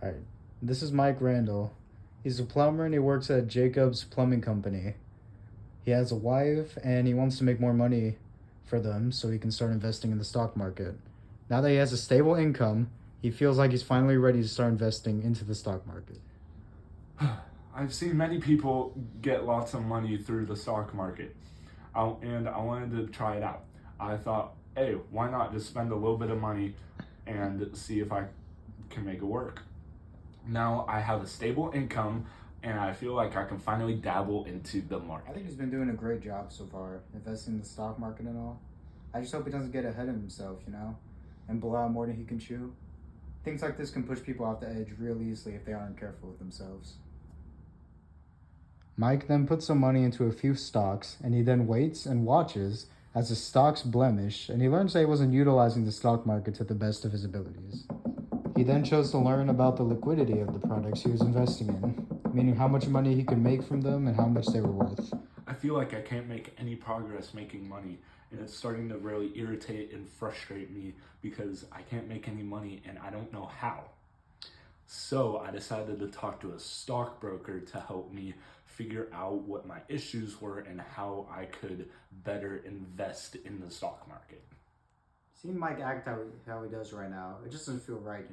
All right. This is Mike Randall. He's a plumber and he works at Jacob's Plumbing Company. He has a wife and he wants to make more money for them so he can start investing in the stock market. Now that he has a stable income, he feels like he's finally ready to start investing into the stock market. I've seen many people get lots of money through the stock market, and I wanted to try it out. I thought, hey, why not just spend a little bit of money and see if I can make it work? Now I have a stable income, and I feel like I can finally dabble into the I market. think he's been doing a great job so far, investing in the stock market and all. I just hope he doesn't get ahead of himself, and blow out more than he can chew. Things like this can push people off the edge real easily if they aren't careful with themselves. Mike then puts some money into a few stocks and he then waits and watches as the stocks blemish and he learns that he wasn't utilizing the stock market to the best of his abilities. He then chose to learn about the liquidity of the products he was investing in, meaning how much money he could make from them and how much they were worth. I feel like I can't make any progress making money, and it's starting to really irritate and frustrate me because I can't make any money and I don't know how. So I decided to talk to a stockbroker to help me figure out what my issues were and how I could better invest in the stock market. Seeing Mike act how he does right now, it just doesn't feel right.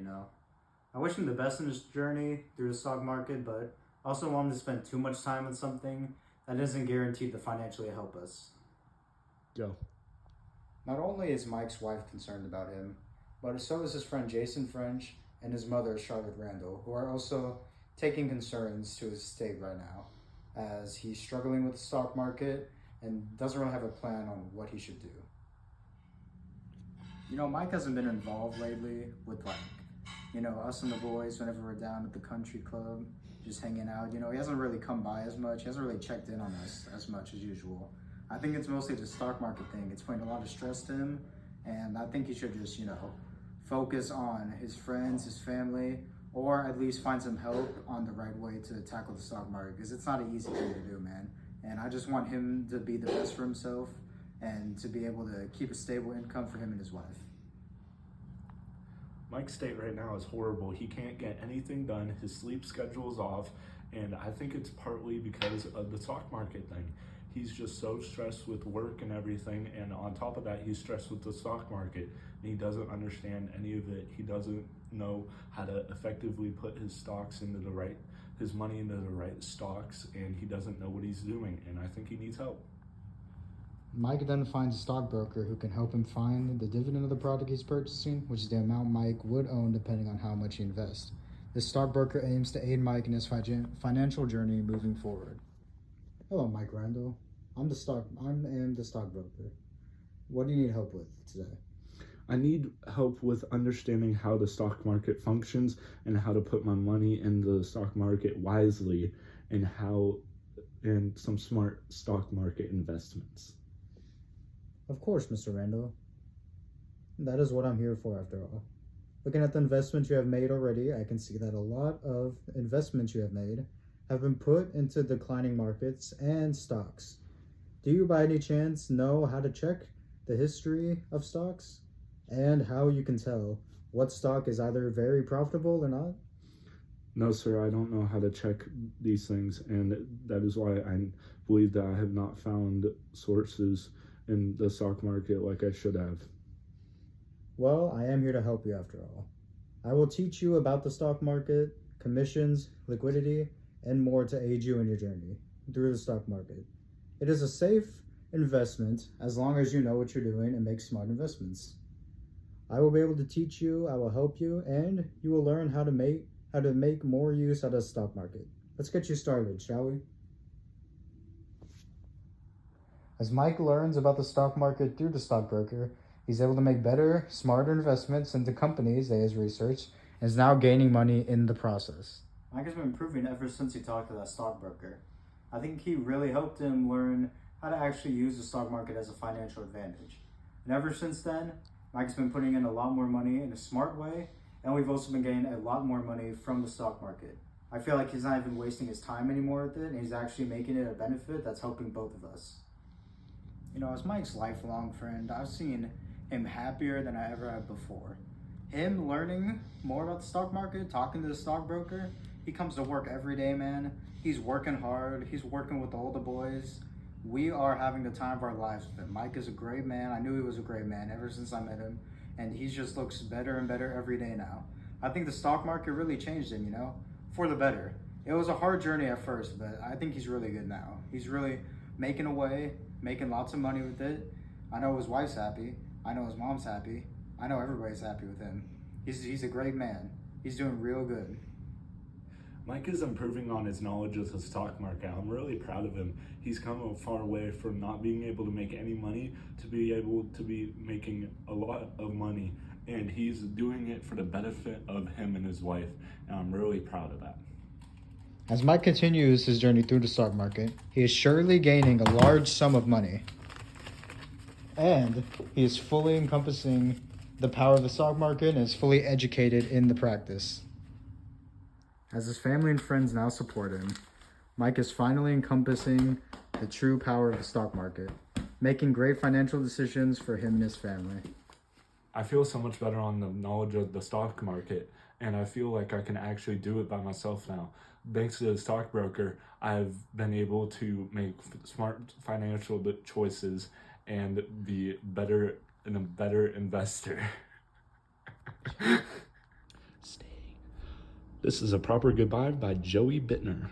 I wish him the best in his journey through the stock market, but I also want him to spend too much time on something that isn't guaranteed to financially help us. Go. Not only is Mike's wife concerned about him, but so is his friend Jason French and his mother Charlotte Randall, who are also taking concerns to his state right now, as he's struggling with the stock market and doesn't really have a plan on what he should do. Mike hasn't been involved lately with us and the boys whenever we're down at the country club, just hanging out. He hasn't really come by as much. He hasn't really checked in on us as much as usual. I think it's mostly the stock market thing. It's putting a lot of stress to him, and I think he should just, focus on his friends, his family, or at least find some help on the right way to tackle the stock market, because it's not an easy thing to do, man. And I just want him to be the best for himself and to be able to keep a stable income for him and his wife. Mike's state right now is horrible. He can't get anything done. His sleep schedule is off, and I think it's partly because of the stock market thing. He's just so stressed with work and everything, and on top of that, he's stressed with the stock market, and he doesn't understand any of it. He doesn't know how to effectively put his money into the right stocks, and he doesn't know what he's doing, and I think he needs help. Mike then finds a stockbroker who can help him find the dividend of the product he's purchasing, which is the amount Mike would own depending on how much he invests. This stockbroker aims to aid Mike in his financial journey moving forward. Hello, Mike Randall. I am the stockbroker. What do you need help with today? I need help with understanding how the stock market functions and how to put my money in the stock market wisely and some smart stock market investments. Of course, Mr. Randall. That is what I'm here for, after all. Looking at the investments you have made already, I can see that a lot of investments you have made have been put into declining markets and stocks. Do you by any chance know how to check the history of stocks and how you can tell what stock is either very profitable or not? No, sir, I don't know how to check these things, and that is why I believe that I have not found sources in the stock market like I should have. Well, I am here to help you after all. I will teach you about the stock market, commissions, liquidity, and more to aid you in your journey through the stock market. It is a safe investment as long as you know what you're doing and make smart investments. I will be able to teach you, I will help you, and you will learn how to make more use out of the stock market. Let's get you started, shall we? As Mike learns about the stock market through the stockbroker, he's able to make better, smarter investments into companies that he has researched and is now gaining money in the process. Mike has been improving ever since he talked to that stockbroker. I think he really helped him learn how to actually use the stock market as a financial advantage. And ever since then, Mike's been putting in a lot more money in a smart way, and we've also been getting a lot more money from the stock market. I feel like he's not even wasting his time anymore with it, and he's actually making it a benefit that's helping both of us. As Mike's lifelong friend, I've seen him happier than I ever have before. him learning more about the stock market, talking to the stockbroker, he comes to work every day, man. He's working hard. He's working with all the boys. We are having the time of our lives with him. Mike is a great man. I knew he was a great man ever since I met him, and he just looks better and better every day now. I think the stock market really changed him, for the better. It was a hard journey at first, but I think he's really good now. He's really making a way, making lots of money with it. I know his wife's happy. I know his mom's happy. I know everybody's happy with him. He's a great man. He's doing real good. Mike is improving on his knowledge of the stock market. I'm really proud of him. He's come a far way from not being able to make any money to be able to be making a lot of money. And he's doing it for the benefit of him and his wife. And I'm really proud of that. As Mike continues his journey through the stock market, he is surely gaining a large sum of money. And he is fully encompassing the power of the stock market and is fully educated in the practice. As his family and friends now support him, Mike is finally encompassing the true power of the stock market, making great financial decisions for him and his family. I feel so much better on the knowledge of the stock market, and I feel like I can actually do it by myself now. Thanks to the stockbroker, I've been able to make smart financial choices and be better and a better investor. This is a proper goodbye by Joey Bittner.